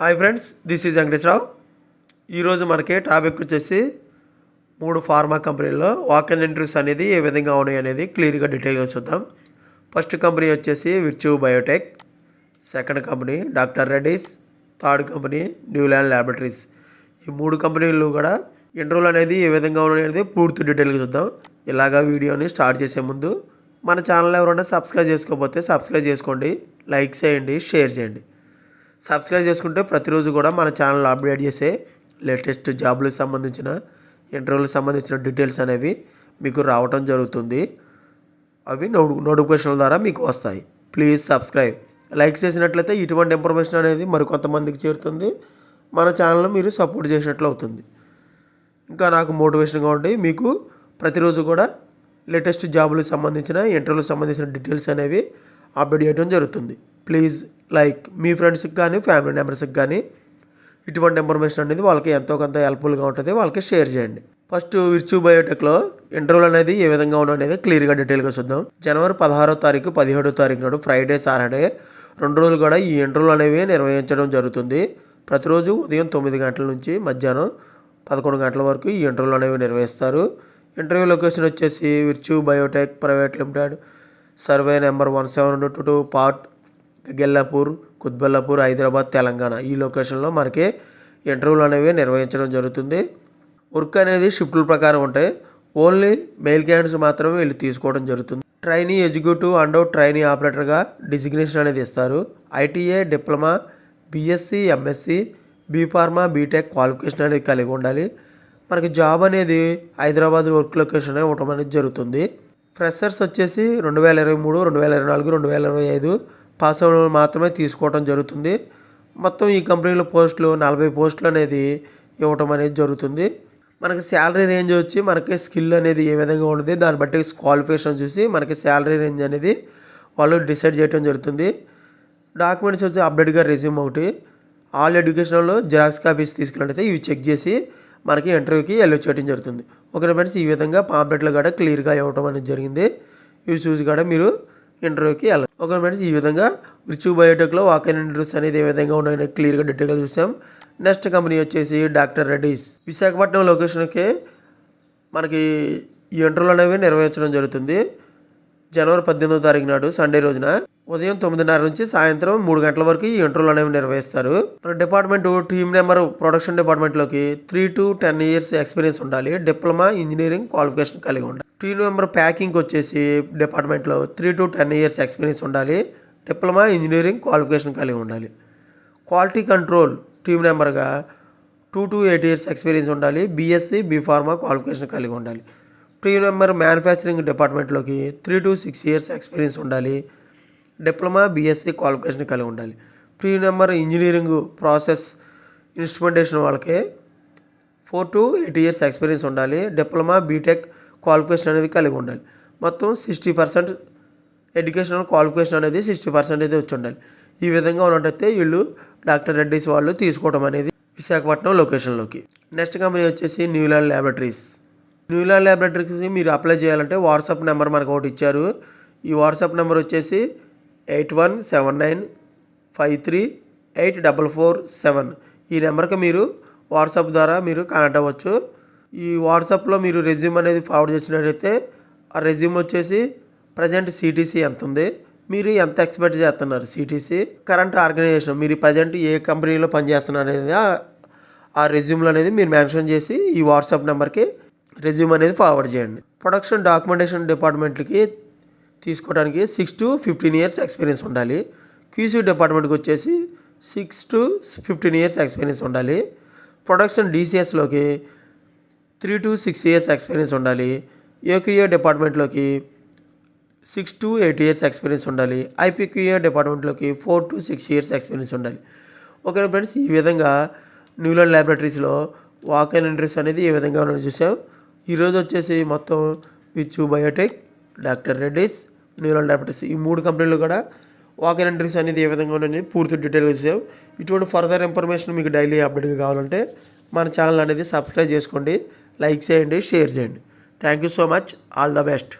Hi friends, this is Venkateswararao. ఈరోజు మనకి topic వచ్చేసి 3 ఫార్మా కంపెనీల్లో వాక్-ఇన్ ఇంటర్వ్యూస్ అనేది ఏ విధంగా ఉన్నాయి అనేది క్లియర్గా డీటెయిల్గా చూద్దాం. ఫస్ట్ కంపెనీ వచ్చేసి Virchow Biotech, second company doctor Reddy's, third company Neuland Laboratories. ఈ 3 కంపెనీలు కూడా ఇంటర్వ్యూలు అనేది ఏ విధంగా ఉన్నాయి అనేది పూర్తి డీటెయిల్గా చూద్దాం. ఇలాగా వీడియోని స్టార్ట్ చేసే ముందు మన ఛానల్ ఎవరైనా సబ్స్క్రైబ్ చేసుకోకపోతే సబ్స్క్రైబ్ చేసుకోండి, లైక్ చేయండి, షేర్ చేయండి. సబ్స్క్రైబ్ చేసుకుంటే ప్రతిరోజు కూడా మన ఛానల్ అప్డేట్ చేసే లేటెస్ట్ జాబ్లకు సంబంధించిన ఇంటర్వ్యూలకు సంబంధించిన డీటెయిల్స్ అనేవి మీకు రావటం జరుగుతుంది. అవి నోటిఫికేషన్ల ద్వారా మీకు వస్తాయి. Please subscribe. లైక్ చేసినట్లయితే ఇటువంటి ఇన్ఫర్మేషన్ అనేది మరికొంతమందికి చేరుతుంది. మన ఛానల్ను మీరు సపోర్ట్ చేసినట్లు అవుతుంది. ఇంకా నాకు మోటివేషన్గా ఉండి మీకు ప్రతిరోజు కూడా లేటెస్ట్ జాబులకు సంబంధించిన ఇంటర్వ్యూలకు సంబంధించిన డీటెయిల్స్ అనేవి అప్డేట్ చేయడం జరుగుతుంది. ప్లీజ్ లైక్, మీ ఫ్రెండ్స్కి కానీ ఫ్యామిలీ మెంబర్స్కి కానీ ఇటువంటి ఇన్ఫర్మేషన్ అనేది వాళ్ళకి ఎంతో కొంత హెల్ప్ఫుల్గా ఉంటుంది, వాళ్ళకి షేర్ చేయండి. ఫస్ట్ విర్చ్యూ బయోటెక్లో ఇంటర్వ్యూలు అనేది ఏ విధంగా అనేది క్లియర్గా డీటెయిల్గా చూద్దాం. జనవరి 16వ తారీఖు 17వ తారీఖు నాడు ఫ్రైడే, సాటర్డే 2 రోజులు కూడా ఈ ఇంటర్వ్యూలు అనేవి నిర్వహించడం జరుగుతుంది. ప్రతిరోజు ఉదయం 9 గంటల నుంచి మధ్యాహ్నం 11 గంటల వరకు ఈ ఇంటర్వ్యూలు అనేవి నిర్వహిస్తారు. ఇంటర్వ్యూ లొకేషన్ వచ్చేసి Virchow Biotech private limited, survey number 1722 part Gellapur, Qutbullapur, Hyderabad, Telangana. ఈ లొకేషన్లో మనకి ఇంటర్వ్యూలు అనేవి నిర్వహించడం జరుగుతుంది. వర్క్ అనేది షిఫ్టుల ప్రకారం ఉంటాయి. ఓన్లీ మెయిల్ క్యాండిడేట్స్ మాత్రమే వీళ్ళు తీసుకోవడం జరుగుతుంది. ట్రైనీ ఎగ్జిక్యూటివ్ అండ్ ట్రైనీ ఆపరేటర్గా డిజిగ్నేషన్ అనేది ఇస్తారు. ITA, diploma, BSc, MSc, B Pharma, BTech qualification అనేది కలిగి ఉండాలి. మనకి జాబ్ అనేది హైదరాబాద్ వర్క్ లొకేషన్ ఇవ్వడం అనేది జరుగుతుంది. ఫ్రెషర్స్ వచ్చేసి 2023, 2024, 2025 పాస్ అయిన మాత్రమే తీసుకోవడం జరుగుతుంది. మొత్తం ఈ కంపెనీలో పోస్టులు 40 పోస్టులు అనేది ఇవ్వటం అనేది జరుగుతుంది. మనకి శాలరీ రేంజ్ వచ్చి మనకి స్కిల్ అనేది ఏ విధంగా ఉంటుంది దాన్ని బట్టి క్వాలిఫికేషన్ చూసి మనకి శాలరీ రేంజ్ అనేది వాళ్ళు డిసైడ్ చేయడం జరుగుతుంది. డాక్యుమెంట్స్ వచ్చి అప్డేట్గా రెజ్యూమ్ ఒకటి, ఆల్ ఎడ్యుకేషన్లో జిరాక్స్ కాపీస్ తీసుకున్నట్టయితే ఇవి చెక్ చేసి మనకి ఇంటర్వ్యూకి ఎల్లో చేయడం జరుగుతుంది. ఓకే ఫ్రెండ్స్, ఈ విధంగా పాంప్లెట్లు కూడా క్లియర్గా ఇవ్వటం అనేది జరిగింది. ఇవి చూసి కూడా మీరు ఇంటర్వ్యూకి వెళ్ళాలి. ఓకే ఫ్రెండ్స్, ఈ విధంగా విర్చ్యూ బయోటెక్లో వాక్-ఇన్ ఇంటర్వ్యూస్ అనేది ఏ విధంగా ఉన్నాయని క్లియర్గా డీటెయిల్గా చూసాం. నెక్స్ట్ కంపెనీ వచ్చేసి డాక్టర్ రెడ్డీస్, విశాఖపట్నం లొకేషన్కి మనకి ఈ ఇంటర్వ్యూలు అనేవి నిర్వహించడం జరుగుతుంది. జనవరి 18వ తారీఖు నాడు సండే రోజున ఉదయం 9:30 నుంచి సాయంత్రం 3 గంటల వరకు ఈ ఇంటర్వ్యూలు అనేవి నిర్వహిస్తారు. మన డిపార్ట్మెంట్ టీమ్ నెంబర్ ప్రొడక్షన్ డిపార్ట్మెంట్లోకి 3 to 10 years ఎక్స్పీరియన్స్ ఉండాలి. డిప్లొమా ఇంజనీరింగ్ క్వాలిఫికేషన్ కలిగి ఉండాలి. టీమ్ నెంబర్ ప్యాకింగ్ వచ్చేసి డిపార్ట్మెంట్లో 3 to 10 years ఎక్స్పీరియన్స్ ఉండాలి. డిప్లొమా ఇంజనీరింగ్ క్వాలిఫికేషన్ కలిగి ఉండాలి. క్వాలిటీ కంట్రోల్ టీమ్ నెంబర్గా 2 to 8 years ఎక్స్పీరియన్స్ ఉండాలి. బీఎస్సీ, బీఫార్మా క్వాలిఫికేషన్ కలిగి ఉండాలి. టీమ్ నెంబర్ మ్యానుఫ్యాక్చరింగ్ డిపార్ట్మెంట్లోకి 3 to 6 years ఎక్స్పీరియన్స్ ఉండాలి. డిప్లొమా, బీఎస్సీ క్వాలిఫికేషన్ కలిగి ఉండాలి. Team number engineering process instrumentation వాళ్ళకి 4 to 8 years ఎక్స్పీరియన్స్ ఉండాలి. డిప్లొమా, బీటెక్ క్వాలిఫికేషన్ అనేది కలిగి ఉండాలి. మొత్తం 60% ఎడ్యుకేషనల్ క్వాలిఫికేషన్ అనేది 60% అయితే వచ్చి ఉండాలి. ఈ విధంగా ఉన్నట్టయితే వీళ్ళు డాక్టర్ రెడ్డీస్ వాళ్ళు తీసుకోవడం అనేది విశాఖపట్నం లొకేషన్లోకి. నెక్స్ట్ కంపెనీ వచ్చేసి న్యూలాండ్ ల్యాబొరేటరీస్. న్యూలాండ్ ల్యాబొరేటరీస్కి మీరు అప్లై చేయాలంటే వాట్సాప్ నెంబర్ మనకు ఒకటి ఇచ్చారు. ఈ వాట్సాప్ నెంబర్ వచ్చేసి 8179538447. ఈ నెంబర్కి మీరు వాట్సాప్ ద్వారా మీరు కనెక్ట్ అవ్వచ్చు. ఈ వాట్సాప్లో మీరు రెజ్యూమ్ అనేది ఫార్వర్డ్ చేసినట్టయితే ఆ రెజ్యూమ్ వచ్చేసి ప్రజెంట్ సిటీసీ ఎంత ఉంది, మీరు ఎంత ఎక్స్పెక్ట్ చేస్తున్నారు, సిటీసీ కరెంట్ ఆర్గనైజేషన్, మీరు ప్రజెంట్ ఏ కంపెనీలో పనిచేస్తున్నారు అనేది ఆ రెజ్యూమ్లో అనేది మీరు మెన్షన్ చేసి ఈ వాట్సాప్ నెంబర్కి రెజ్యూమ్ అనేది ఫార్వర్డ్ చేయండి. ప్రొడక్షన్ డాక్యుమెంటేషన్ డిపార్ట్మెంట్కి తీసుకోవడానికి 6 to 15 years ఎక్స్పీరియన్స్ ఉండాలి. క్యూసీ డిపార్ట్మెంట్కి వచ్చేసి 6 to 15 years ఎక్స్పీరియన్స్ ఉండాలి. ప్రొడక్షన్ డీసీఎస్లోకి 3 to 6 years ఎక్స్పీరియన్స్ ఉండాలి. ఏక్యూఏ డిపార్ట్మెంట్లోకి 6 to 8 years ఎక్స్పీరియన్స్ ఉండాలి. ఐపీక్యూఏ డిపార్ట్మెంట్లోకి 4 to 6 years ఎక్స్పీరియన్స్ ఉండాలి. ఓకే ఫ్రెండ్స్, ఈ విధంగా న్యూలాండ్ ల్యాబొరేటరీస్లో వాక్-ఇన్ ఇంటర్వ్యూస్ అనేది ఏ విధంగా ఉన్నాయో చూసాం. ఈరోజు వచ్చేసి మొత్తం Virchow Biotech, doctor Reddy's, Neuland Laboratories ఈ 3 కంపెనీలు కూడా వాక్-ఇన్ ఇంటర్వ్యూస్ అనేది ఏ విధంగా ఉన్నాయని పూర్తి డీటెయిల్గా చూసాం. ఇటువంటి ఫర్దర్ ఇన్ఫర్మేషన్ మీకు డైలీ అప్డేట్గా కావాలంటే మన ఛానల్ అనేది సబ్స్క్రైబ్ చేసుకోండి, లైక్ చేయండి, షేర్ చేయండి. Thank you so much. All the best.